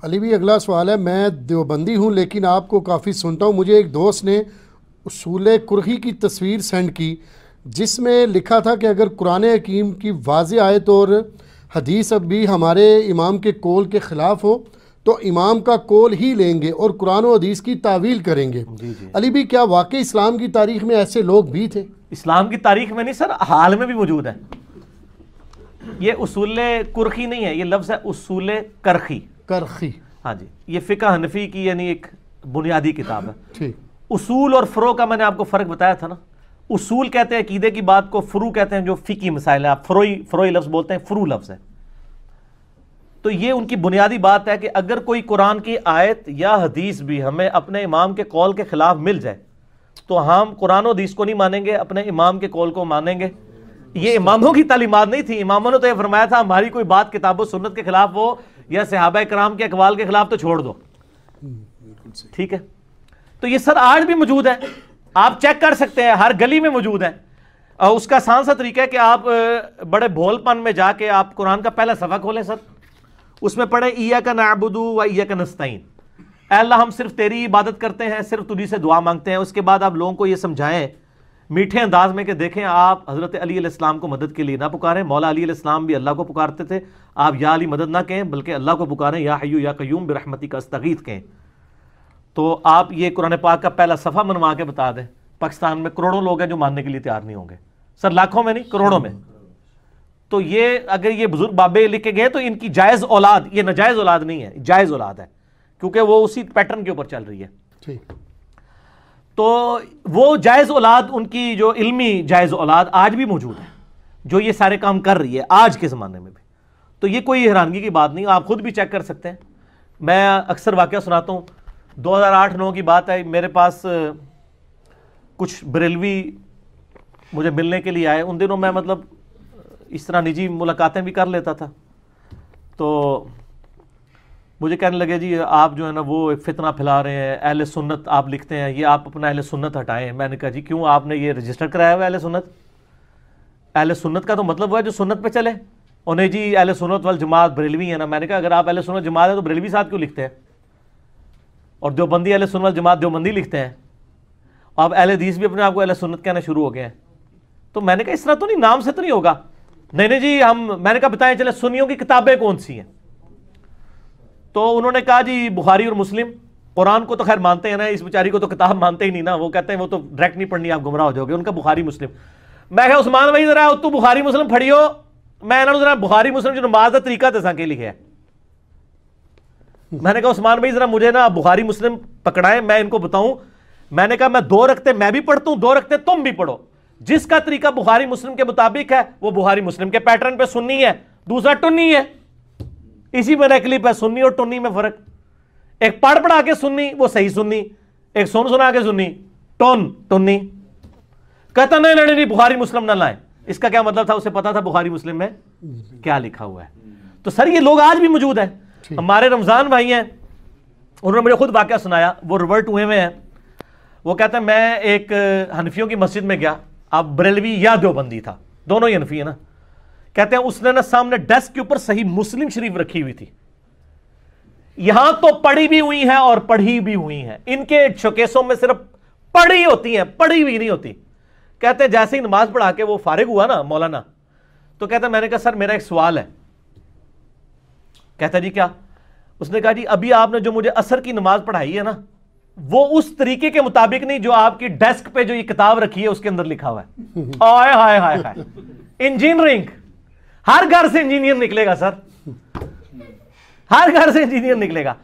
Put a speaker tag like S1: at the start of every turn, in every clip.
S1: علی بھی اگلا سوال ہے، میں دیوبندی ہوں لیکن آپ کو کافی سنتا ہوں. مجھے ایک دوست نے اصول کرخی کی تصویر سینڈ کی جس میں لکھا تھا کہ اگر قرآن حکیم کی واضح آیت اور حدیث اب بھی ہمارے امام کے قول کے خلاف ہو تو امام کا قول ہی لیں گے اور قرآن و حدیث کی تعویل کریں گے. علی بھی کیا واقعی اسلام کی تاریخ میں ایسے لوگ بھی تھے؟
S2: اسلام کی تاریخ میں نہیں سر، حال میں بھی موجود ہے. یہ اصول کرخی نہیں ہے، یہ لفظ ہے اصول کرخی.
S1: کرخی،
S2: ہاں جی، یہ فقہ حنفی کی یعنی ایک بنیادی کتاب ہے.
S1: ٹھیک.
S2: اصول اور فروع کا میں نے آپ کو فرق بتایا تھا نا. اصول کہتے ہیں عقیدے کی بات کو، فروع کہتے ہیں جو فقہی مسائل ہیں. آپ فروعی لفظ بولتے ہیں، فروع لفظ ہے. تو یہ ان کی بنیادی بات ہے کہ اگر کوئی قرآن کی آیت یا حدیث بھی ہمیں اپنے امام کے قول کے خلاف مل جائے تو ہم قرآن و حدیث کو نہیں مانیں گے، اپنے امام کے قول کو مانیں گے. یہ اماموں کی تعلیمات نہیں تھی. اماموں نے تو یہ فرمایا تھا ہماری کوئی بات کتاب و سنت کے خلاف ہو یا صحابہ کرام کے اقوال کے خلاف تو چھوڑ دو. ٹھیک ہے. تو یہ سر آج بھی موجود ہے، آپ چیک کر سکتے ہیں، ہر گلی میں موجود ہے. اور اس کا آسان سا طریقہ ہے کہ آپ بڑے بھول پن میں جا کے آپ قرآن کا پہلا صفحہ کھولیں سر، اس میں پڑھیں ایاک نعبد و ایاک نستعین. اے اللہ ہم صرف تیری عبادت کرتے ہیں، صرف تجھی سے دعا مانگتے ہیں. اس کے بعد آپ لوگوں کو یہ سمجھائیں میٹھے انداز میں کہ دیکھیں آپ حضرت علی علیہ السلام کو مدد کے لیے نہ پکاریں. مولا علی علیہ السلام بھی اللہ کو پکارتے تھے. آپ یا علی مدد نہ کہیں بلکہ اللہ کو پکاریں، یا حیو یا قیوم برحمتک استغیث کہیں. تو آپ یہ قرآن پاک کا پہلا صفحہ منوا کے بتا دیں. پاکستان میں کروڑوں لوگ ہیں جو ماننے کے لیے تیار نہیں ہوں گے سر، لاکھوں میں نہیں، کروڑوں میں. تو یہ اگر یہ بزرگ بابے لکھ کے گئے تو ان کی جائز اولاد، یہ ناجائز اولاد نہیں ہے، جائز اولاد ہے کیونکہ وہ اسی پیٹرن کے اوپر چل رہی ہے.
S1: ٹھیک.
S2: تو وہ جائز اولاد، ان کی جو علمی جائز اولاد آج بھی موجود ہے جو یہ سارے کام کر رہی ہے آج کے زمانے میں بھی. تو یہ کوئی حیرانگی کی بات نہیں، آپ خود بھی چیک کر سکتے ہیں. میں اکثر واقعہ سناتا ہوں. 2008-9 کی بات ہے، میرے پاس کچھ بریلوی مجھے ملنے کے لیے آئے. ان دنوں میں مطلب اس طرح نجی ملاقاتیں بھی کر لیتا تھا. تو مجھے کہنے لگے جی آپ جو ہے نا وہ ایک فتنہ پھیلا رہے ہیں، اہل سنت آپ لکھتے ہیں، یہ آپ اپنا اہل سنت ہٹائیں. میں نے کہا جی کیوں، آپ نے یہ رجسٹر کرایا ہوا ہے اہل سنت؟ اہل سنت کا تو مطلب ہوا ہے جو سنت پہ چلے. اور نہیں جی اہل سنت والجماعت بریلوی ہے نا. میں نے کہا اگر آپ اہل سنت جماعت ہے تو بریلوی ساتھ کیوں لکھتے ہیں؟ اور دیوبندی اہل سنت والجماعت دیوبندی لکھتے ہیں. اب اہل حدیث بھی اپنے آپ کو اہل سنت کہنا شروع ہو گئے ہیں. تو میں نے کہا اس طرح تو نہیں، نام سے تو نہیں ہوگا. نہیں جی میں نے کہا بتائیں چلے سنیوں کی کتابیں کون سی ہیں؟ تو انہوں نے کہا جی بخاری اور مسلم. قرآن کو تو خیر مانتے ہیں نا، اس بیچاری کو تو کتاب مانتے ہی نہیں نا. وہ کہتے ہیں وہ تو ڈائریکٹ نہیں پڑھنی، آپ گمراہ ہو جاؤ گے. ان کا بخاری مسلم. میں کہا عثمان بھائی ذرا تو بخاری مسلم پڑھیو. میں انہوں نے ذرا بخاری مسلم جو نماز کا طریقہ تساں کے لکھا ہے. میں نے کہا عثمان بھائی ذرا مجھے نا بخاری مسلم پکڑائیں، میں ان کو بتاؤں. میں نے کہا میں 2 رکعتیں میں بھی پڑھتا ہوں، 2 رکعتیں تم بھی پڑھو. جس کا طریقہ بخاری مسلم کے مطابق ہے وہ بخاری مسلم کے پیٹرن پہ سنی ہے، دوسرا ٹنی ہے. اسی میں کلپ ہے، سنی اور ٹنی میں فرق. ایک پڑھ پڑھا کے سنی وہ صحیح سنی، ایک سنا کے سنی ٹنی. کہتا نہیں لڑے نہیں بخاری مسلم نہ لائیں. اس کا کیا مطلب تھا؟ اسے پتا تھا بخاری مسلم میں کیا لکھا ہوا ہے. تو سر یہ لوگ آج بھی موجود ہیں. ہمارے رمضان بھائی ہیں، انہوں نے مجھے خود واقعہ سنایا، وہ ریورٹ ہوئے ہوئے ہیں. وہ کہتے ہیں میں ایک حنفیوں کی مسجد میں گیا. اب بریلوی یا دیوبندی تھا، دونوں ہی حنفی ہے نا. کہتے ہیں اس نے نا سامنے ڈیسک کے اوپر صحیح مسلم شریف رکھی ہوئی تھی. یہاں تو پڑھی بھی ہوئی ہیں اور پڑھی بھی ہوئی ہیں. ان کے شوکیسوں میں صرف پڑھی ہوتی ہیں، پڑھی ہوئی نہیں ہوتی. کہتے ہیں جیسے ہی نماز پڑھا کے وہ فارغ ہوا نا مولانا، تو کہتا ہے میں نے کہا سر میرا ایک سوال ہے. کہتا ہے جی کیا؟ اس نے کہا جی ابھی آپ نے جو مجھے عصر کی نماز پڑھائی ہے نا وہ اس طریقے کے مطابق نہیں جو آپ کی ڈیسک پہ جو یہ کتاب رکھی ہے اس کے اندر لکھا ہوا ہے. آئے ہائے ہائے ہائے. انجینئرنگ، ہر گھر سے انجینئر نکلے گا سر، ہر گھر سے انجینئر نکلے گا.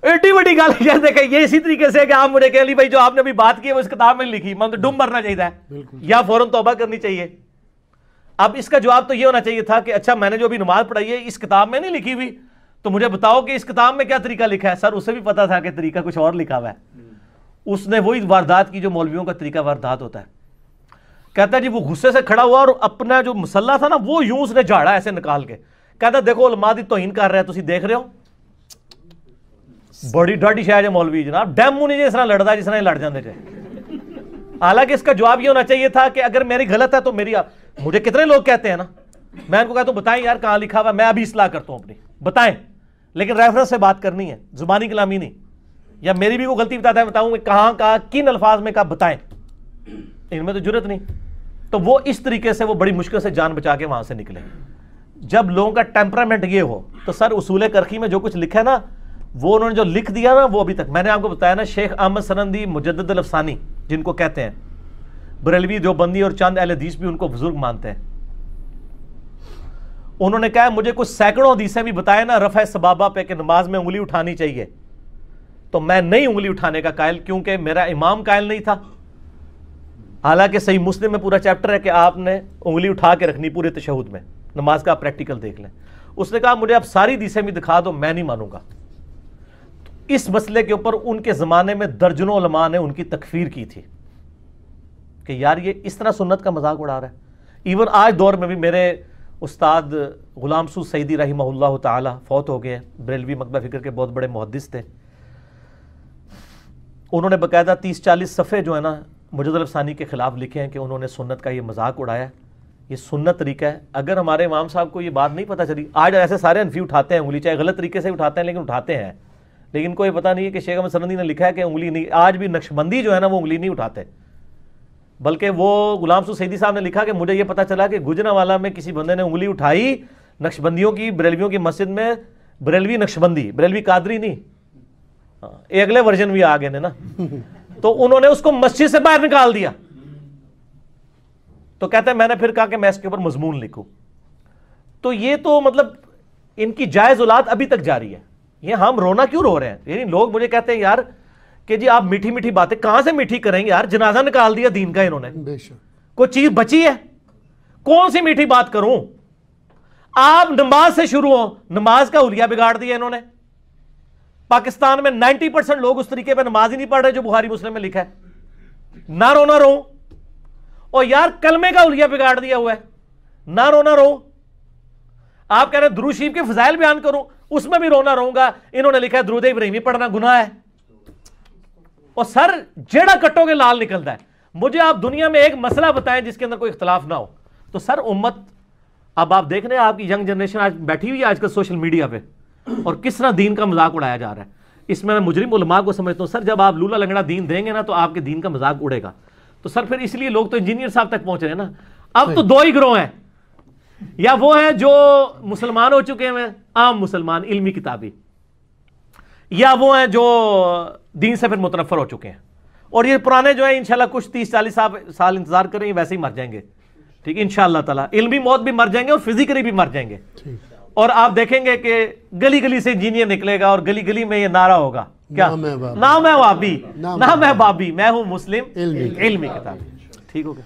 S2: ایٹی بڑی گل یہ دیکھیں، یہ اسی طریقے سے کہ آپ مجھے کہ علی بھائی جو آپ نے ابھی بات کی ہے وہ اس کتاب میں لکھی، میں تو ڈوم مرنا چاہیے ہے یا فوراً توبہ کرنی چاہیے. اب اس کا جواب تو یہ ہونا چاہیے تھا کہ اچھا میں نے جو ابھی نماز پڑھائی ہے اس کتاب میں نہیں لکھی ہوئی، تو مجھے بتاؤ کہ اس کتاب میں کیا طریقہ لکھا ہے. سر اسے بھی پتا تھا کہ طریقہ کچھ اور لکھا ہوا ہے. اس نے وہی واردات کی جو مولویوں کا طریقہ واردات ہوتا ہے. کہتا ہے جی وہ غصے سے کھڑا ہوا اور اپنا جو مسلح تھا نا وہ یوں اس نے جھاڑا ایسے نکال کے. کہتا ہے دیکھو علماء دی توہین کر رہے ہیں، تسی دیکھ رہے ہو. بڑی ڈاڈی شاید ہے مولوی جناب، ڈیمو نہیں جس طرح لڑتا جس طرح لڑ جاندے تھے. حالانکہ اس کا جواب یہ ہونا چاہیے تھا کہ اگر میری غلط ہے تو میری، مجھے کتنے لوگ کہتے ہیں نا، میں ان کو کہتا ہوں بتائیں یار کہاں لکھا ہوا ہے، میں ابھی اصلاح کرتا ہوں اپنی، بتائیں. لیکن ریفرنس سے بات کرنی ہے، زبانی کلامی نہیں، یا میری بھی کوئی غلطی بتاتا ہے بتاؤں کہ کہاں کہا کن الفاظ میں کہا بتائیں، ان میں تو جرت نہیں. تو وہ اس طریقے سے وہ بڑی مشکل سے جان بچا کے وہاں سے نکلے. جب لوگوں کا ٹیمپرامنٹ یہ ہو تو سر اصول کرخی میں جو کچھ لکھا ہے نا، وہ انہوں نے جو لکھ دیا نا، وہ ابھی تک میں نے آپ کو بتایا نا، شیخ احمد سنندی مجدد الافسانی جن کو کہتے ہیں، بریلوی دیوبندی اور چند اہل حدیث بھی ان کو بزرگ مانتے ہیں، انہوں نے کہا مجھے کچھ سینکڑوں حدیثیں بھی بتائے نا رفع سبابہ پہ کہ نماز میں انگلی اٹھانی چاہیے، تو میں نہیں انگلی اٹھانے کا قائل، کیونکہ میرا امام قائل نہیں تھا. حالانکہ صحیح مسلم میں پورا چیپٹر ہے کہ آپ نے انگلی اٹھا کے رکھنی پورے تشہد میں، نماز کا پریکٹیکل دیکھ لیں. اس نے کہا مجھے آپ ساری حدیثیں بھی دکھا دو، میں نہیں مانوں گا. اس مسئلے کے اوپر ان کے زمانے میں درجنوں علماء نے ان کی تکفیر کی تھی کہ یار یہ اس طرح سنت کا مذاق اڑا رہا ہے. ایون آج دور میں بھی میرے استاد غلام سود سعیدی رحمہ اللہ تعالی فوت ہو گئے ہیں، بریلوی مکتبہ فکر کے بہت بڑے محدث تھے. انہوں نے باقاعدہ 30-40 صفحے جو ہے نا مجدد الافسانی کے خلاف لکھے ہیں کہ انہوں نے سنت کا یہ مذاق اڑایا. یہ سنت طریقہ ہے. اگر ہمارے امام صاحب کو یہ بات نہیں پتہ چلی، آج ایسے سارے انفی اٹھاتے ہیں انگلی، چاہے غلط طریقے سے اٹھاتے ہیں لیکن اٹھاتے ہیں، لیکن کوئی پتہ نہیں ہے کہ شیخ احمد سنندی نے لکھا ہے کہ انگلی نہیں. آج بھی نقشبندی جو ہے نا وہ انگلی نہیں اٹھاتے، بلکہ وہ غلام سود سعیدی صاحب نے لکھا کہ مجھے یہ پتہ چلا کہ گجرانوالہ میں کسی بندے نے انگلی اٹھائی نقشبندیوں کی، بریلویوں کی مسجد میں، بریلوی نقشبندی، بریلوی قادری نہیں، یہ اگلے ورژن بھی آ گئے نا، تو انہوں نے اس کو مسجد سے باہر نکال دیا. تو کہتے ہیں میں نے پھر کہا کہ میں اس کے اوپر مضمون لکھوں. تو یہ تو مطلب ان کی جائز اولاد ابھی تک جاری ہے. یہ ہم رونا کیوں رو رہے ہیں؟ یعنی لوگ مجھے کہتے ہیں یار کہ جی آپ میٹھی میٹھی باتیں کہاں سے میٹھی کریں گے یار، جنازہ نکال دیا دین کا انہوں نے،
S1: بے شک
S2: کوئی چیز بچی ہے؟ کون سی میٹھی بات کروں؟ آپ نماز سے شروع ہو، نماز کا حلیہ بگاڑ دیا انہوں نے. پاکستان میں 90% لوگ اس طریقے پہ نماز ہی نہیں پڑھ رہے جو بخاری مسلم میں لکھا ہے. نہ رونا رو، اور یار کلمے کا حلیہ بگاڑ دیا ہوا ہے، نہ رونا رو. آپ کہہ رہے ہیں درود شریف کے فضائل بیان کروں، اس میں بھی رونا رہوں گا. انہوں نے لکھا ہے درود ابراہیمی پڑھنا گناہ ہے، اور سر جیڑا کٹو گے لال نکلتا ہے. مجھے آپ دنیا میں ایک مسئلہ بتائیں جس کے اندر کوئی اختلاف نہ ہو. تو سر امت، اب آپ دیکھ رہے ہیں آپ کی ینگ جنریشن آج بیٹھی ہوئی ہے آج کل سوشل میڈیا پہ، اور کس طرح دین کا مذاق اڑایا جا رہا ہے. اس میں مجرم علماء کو سمجھتا ہوں سر جب آپ لولا لنگڑا دین دیں گے نا تو آپ کے دین کا مذاق اڑے گا. تو سر پھر اس لیے لوگ تو انجینئر صاحب تک پہنچ رہے ہیں نا. اب تو دو ہی گروہ ہیں، یا وہ ہیں جو مسلمان ہو چکے ہیں عام مسلمان علمی کتابی، یا وہ ہیں جو دین سے پھر متنفر ہو چکے ہیں. اور یہ پرانے جو ہیں انشاءاللہ کچھ 30-40 سال انتظار کریں، ویسے ہی مر جائیں گے. ٹھیک ہے انشاءاللہ تعالیٰ، علمی موت بھی مر جائیں گے اور فزیکلی بھی مر جائیں گے. اور آپ دیکھیں گے کہ گلی گلی سے انجینئر نکلے گا اور گلی گلی میں یہ نعرہ ہوگا کیا، نہ میں وابی نہ میں بابی، میں ہوں مسلم علمی کتابی. ٹھیک ہوگا.